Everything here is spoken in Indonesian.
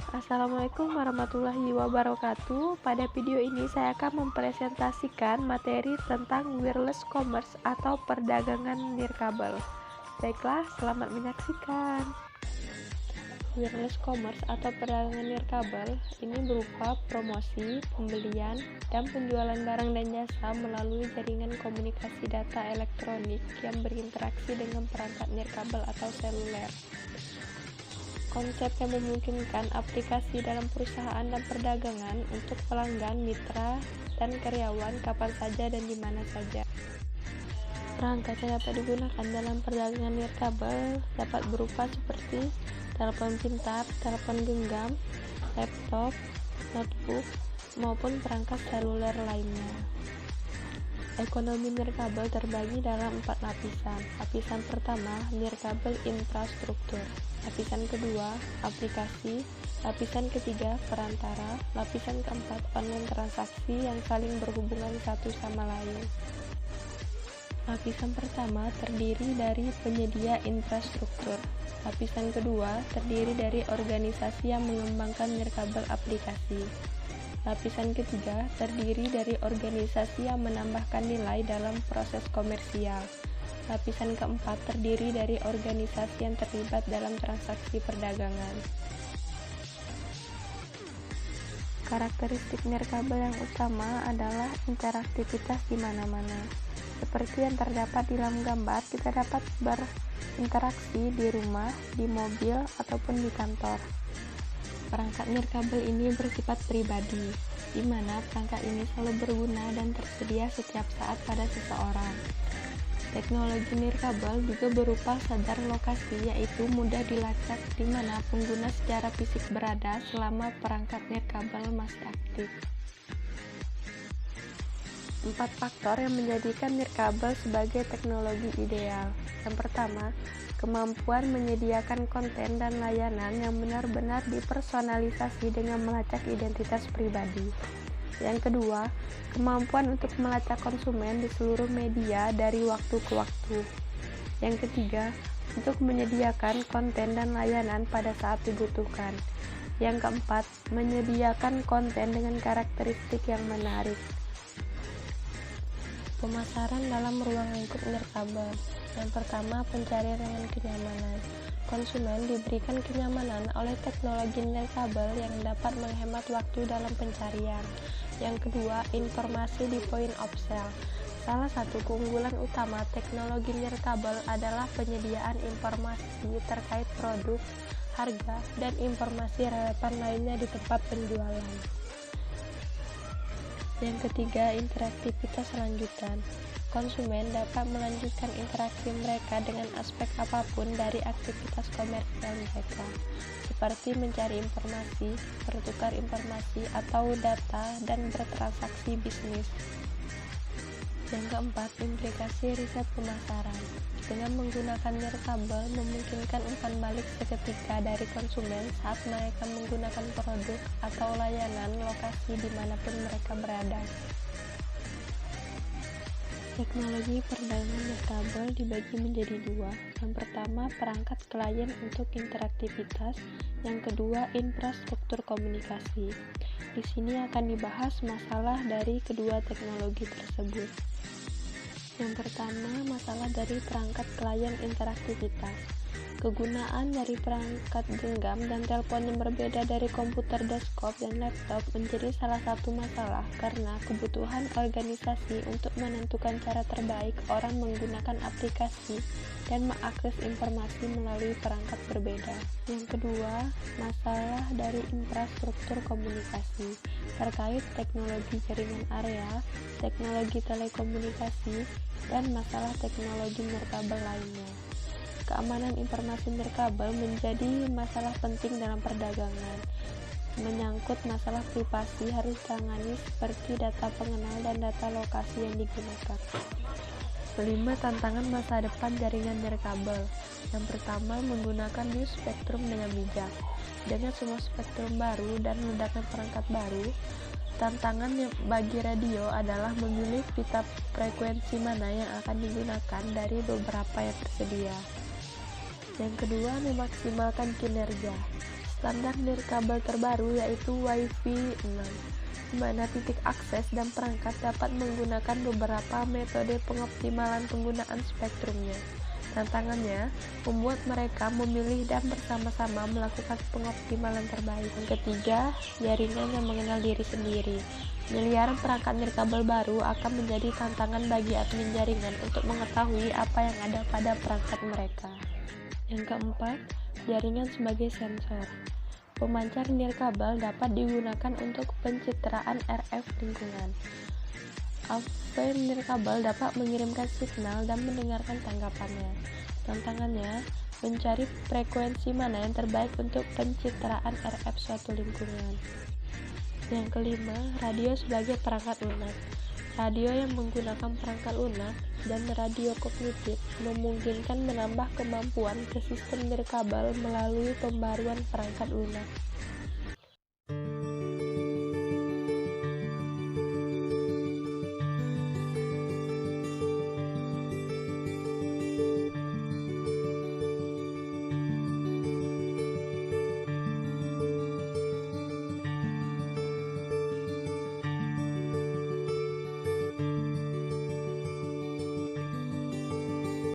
Assalamualaikum warahmatullahi wabarakatuh. Pada video ini saya akan mempresentasikan materi tentang wireless commerce atau perdagangan nirkabel. Baiklah, selamat menyaksikan. Wireless commerce atau perdagangan nirkabel ini berupa promosi, pembelian, dan penjualan barang dan jasa melalui jaringan komunikasi data elektronik yang berinteraksi dengan perangkat nirkabel atau seluler. Konsep yang memungkinkan aplikasi dalam perusahaan dan perdagangan untuk pelanggan, mitra, dan karyawan kapan saja dan di mana saja. Perangkat yang dapat digunakan dalam perdagangan nirkabel dapat berupa seperti telepon pintar, telepon genggam, laptop, notebook, maupun perangkat seluler lainnya. Ekonomi nirkabel terbagi dalam 4 lapisan. Lapisan pertama, nirkabel infrastruktur. Lapisan kedua, aplikasi. Lapisan ketiga, perantara. Lapisan keempat, online transaksi yang saling berhubungan satu sama lain. Lapisan pertama terdiri dari penyedia infrastruktur. Lapisan kedua terdiri dari organisasi yang mengembangkan nirkabel aplikasi. Lapisan ketiga terdiri dari organisasi yang menambahkan nilai dalam proses komersial. Lapisan keempat terdiri dari organisasi yang terlibat dalam transaksi perdagangan. Karakteristik nirkabel yang utama adalah interaktivitas di mana-mana. Seperti yang terdapat di dalam gambar, kita dapat berinteraksi di rumah, di mobil, ataupun di kantor. Perangkat nirkabel ini bersifat pribadi, di mana perangkat ini selalu berguna dan tersedia setiap saat pada seseorang. Teknologi nirkabel juga berupa sadar lokasi, yaitu mudah dilacak di mana pengguna secara fisik berada selama perangkat nirkabel masih aktif. 4 faktor yang menjadikan nirkabel sebagai teknologi ideal. Yang pertama, kemampuan menyediakan konten dan layanan yang benar-benar dipersonalisasi dengan melacak identitas pribadi. Yang kedua, kemampuan untuk melacak konsumen di seluruh media dari waktu ke waktu. Yang ketiga, untuk menyediakan konten dan layanan pada saat dibutuhkan. Yang keempat, menyediakan konten dengan karakteristik yang menarik. Pemasaran dalam ruang lingkup nirkabel. Yang pertama, pencarian dengan kenyamanan. Konsumen diberikan kenyamanan oleh teknologi nirkabel yang dapat menghemat waktu dalam pencarian. Yang kedua, informasi di point of sale. Salah satu keunggulan utama teknologi nirkabel adalah penyediaan informasi terkait produk, harga, dan informasi relevan lainnya di tempat penjualan. Yang ketiga, interaktivitas lanjutan. Konsumen dapat melanjutkan interaksi mereka dengan aspek apapun dari aktivitas komersial mereka, seperti mencari informasi, bertukar informasi atau data, dan bertransaksi bisnis. Yang keempat, implikasi riset pemasaran. Dengan menggunakan nirkabel memungkinkan umpan balik seketika dari konsumen saat mereka menggunakan produk atau layanan lokasi dimanapun mereka berada. Teknologi perdagangan nirkabel dibagi menjadi 2. Yang pertama, perangkat klien untuk interaktivitas. Yang kedua, infrastruktur komunikasi. Di sini akan dibahas masalah dari kedua teknologi tersebut. Yang pertama, masalah dari perangkat klien interaktivitas. Kegunaan dari perangkat genggam dan telepon yang berbeda dari komputer desktop dan laptop menjadi salah satu masalah karena kebutuhan organisasi untuk menentukan cara terbaik orang menggunakan aplikasi dan mengakses informasi melalui perangkat berbeda. Yang kedua, masalah dari infrastruktur komunikasi terkait teknologi jaringan area, teknologi telekomunikasi, dan masalah teknologi nirkabel lainnya. Keamanan informasi nirkabel menjadi masalah penting dalam perdagangan. Menyangkut masalah privasi harus ditangani seperti data pengenal dan data lokasi yang digunakan. 5. Tantangan masa depan jaringan nirkabel. Yang pertama, menggunakan use spektrum dengan bijak. Dengan semua spektrum baru dan ledakan perangkat baru, tantangan bagi radio adalah memilih pita frekuensi mana yang akan digunakan dari beberapa yang tersedia. Yang kedua, memaksimalkan kinerja. Standar nirkabel terbaru yaitu Wi-Fi 6, di mana titik akses dan perangkat dapat menggunakan beberapa metode pengoptimalan penggunaan spektrumnya. Tantangannya, membuat mereka memilih dan bersama-sama melakukan pengoptimalan terbaik. Yang ketiga, jaringan yang mengenal diri sendiri. Miliaran perangkat nirkabel baru akan menjadi tantangan bagi admin jaringan untuk mengetahui apa yang ada pada perangkat mereka. Yang keempat, jaringan sebagai sensor. Pemancar nirkabel dapat digunakan untuk pencitraan RF lingkungan. AV nirkabel dapat mengirimkan signal dan mendengarkan tanggapannya. Tantangannya, mencari frekuensi mana yang terbaik untuk pencitraan RF suatu lingkungan. Yang kelima, radio sebagai perangkat lunak. Radio yang menggunakan perangkat lunak dan radio kognitif memungkinkan menambah kemampuan ke sistem nirkabel melalui pembaruan perangkat lunak.